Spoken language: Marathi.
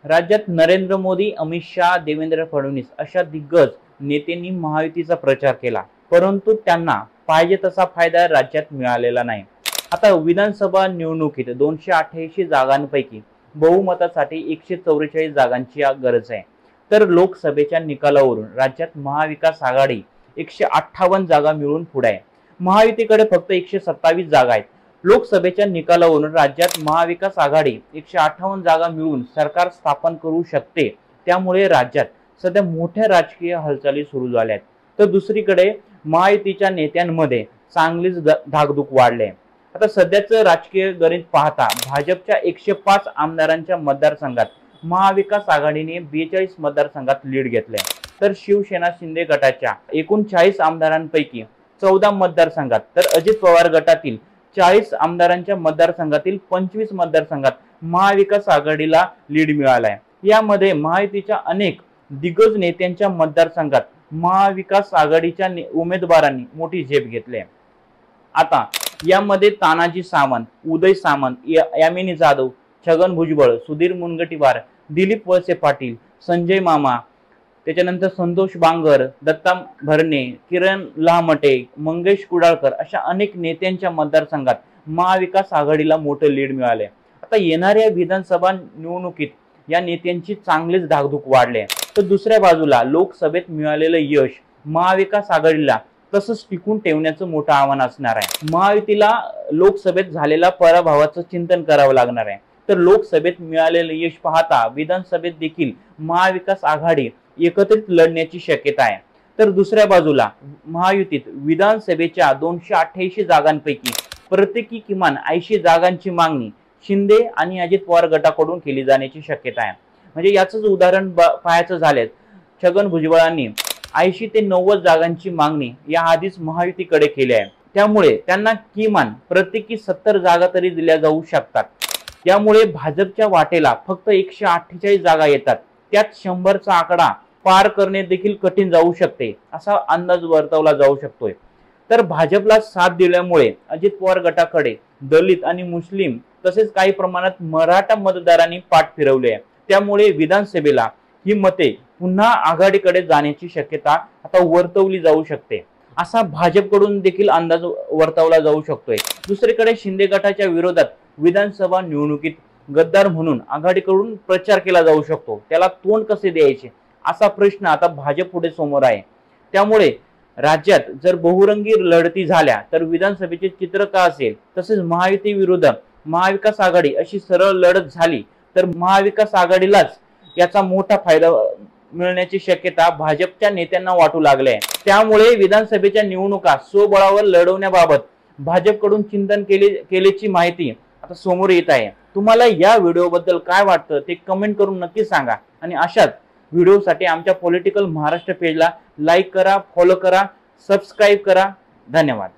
राज्यात नरेंद्र मोदी, अमित शाह, देवेंद्र फडणवीस अशा दिग्गज नेत्यांनी महायुतीचा प्रचार केला, परंतु त्यांना पाहिजे तसा फायदा राज्यात मिळालेला नाही। आता विधानसभा निवडणुकीत 288 जागांपैकी बहुमतासाठी 144 जागांची गरज आहे। तर लोकसभेच्या निकालावरून राज्यात महाविकास आघाडी 158 जागा मिळवून पुढे आहे। महायुतीकडे फक्त 127 जागा आहेत। लोकसभेच्या निकालावरून राज्यात महाविकास आघाडी 158 जागा मिळवून सरकार स्थापन करू शकते। त्यामुळे राज्यात सध्या मोठ्या राजकीय हालचाली सुरू झाल्या आहेत। तर दुसरीकडे महायुतीच्या नेत्यांमध्ये चांगलीच धाकधूक वाढली आहे। आता सध्याचं राजकीय गणित पाहता भाजपच्या 105 आमदारांच्या मतदारसंघात महाविकास आघाडीने 42 मतदारसंघात लीड घेतले, तर शिवसेना शिंदे गटाच्या एकूण 40 आमदारांपैकी 14 मतदारसंघात, तर अजित पवार गटातील 40 आमदारांच्या मतदारसंघातील 25 मतदारसंघात महाविकास आघाडीला लीड मिळाला आहे। यामध्ये महायुतीच्या अनेक दिग्गज नेत्यांच्या मतदारसंघात महाविकास आघाडीच्या उमेदवारांनी मोठी झेप घेतली आहे। आता यामध्ये तानाजी सावंत, उदय सामंत, यामिनी जाधव, छगन भुजबळ, सुधीर मुनगंटीवार, दिलीप वळसे पाटील, संजय मामा, त्याच्यानंतर संतोष बांगर, दत्ता भरणे, किरण लहामटे, मंगेश कुडाळकर अशा अनेक नेत्यांच्या मतदारसंघात महाविकास आघाडीला मोठे लीड मिळाले। आता येणाऱ्या विधानसभा निवडणुकीत या नेत्यांची चांगलीच धाकधूक वाढली आहे। तर दुसऱ्या बाजूला लोकसभेत मिळालेलं यश महाविकास आघाडीला तसंच टिकून ठेवण्याचं मोठं आव्हान असणार आहे। महायुतीला लोकसभेत झालेल्या पराभवाचं चिंतन करावं लागणार आहे। तर लोकसभेत मिळालेलं यश पाहता विधानसभेत देखील महाविकास आघाडी एकत्रित लढण्याची शक्यता आहे। तर दुसऱ्या बाजूला महायुतीत विधानसभेच्या 288 जागांपैकी प्रत्येकी किमान 80 जागांची मागणी शिंदे आणि अजित पवार गटाकडून केली जाण्याची शक्यता आहे। म्हणजे याचंच उदाहरण पाहायचं झाल्यास छगन भुजबळांनी 80 ते 90 जागांची मागणी या आधीच महायुतीकडे केली आहे। त्यामुळे त्यांना किमान प्रत्येकी 70 जागा तरी दिल्या जाऊ शकतात। त्यामुळे भाजपच्या वाटेला फक्त 148 जागा येतात, त्यात 100चा आकडा पार करणे देखील कठीण जाऊ शकते असा अंदाज वर्तवला जाऊ शकतोय। तर भाजपला साथ दिल्यामुळे अजित पवार गटाकडे दलित आणि मुस्लिम तसेच काही प्रमाणात मराठा मतदारांनी पाठ फिरवली आहे। त्यामुळे विधानसभेला ही मते पुन्हा आघाडीकडे जाण्याची शक्यता आता वर्तवली जाऊ शकते, असा भाजपकडून देखील अंदाज वर्तवला जाऊ शकतोय। दुसरीकडे शिंदे गटाच्या विरोधात विधानसभा निवडणुकीत गद्दार म्हणून आघाडीकडून प्रचार केला जाऊ शकतो, त्याला तोंड कसे द्यायचे असा प्रश्न आता भाजप पुढे समोर आहे। त्यामुळे राज्यात जर बहुरंगी लढती झाल्या तर विधानसभेचे चित्र का असेल, तसेच महायुती विरुद्ध महाविकास आघाडी अशी सरळ लढत झाली तर महाविकास आघाडीलाच याचा मोठा फायदा मिळण्याची शक्यता भाजपच्या नेत्यांना वाटू लागले आहे। त्यामुळे विधानसभेच्या निवडणुका स्वबळावर लढवण्याबाबत भाजपकडून चिंतन केल्याची माहिती आता समोर येत आहे। तुम्हाला या व्हिडिओबद्दल काय वाटतं ते कमेंट करून नक्की सांगा आणि अशाच व्हिडिओसाठी आमच्या पॉलिटिकल महाराष्ट्र पेजला लाईक करा, फॉलो करा, सबस्क्राईब करा। धन्यवाद।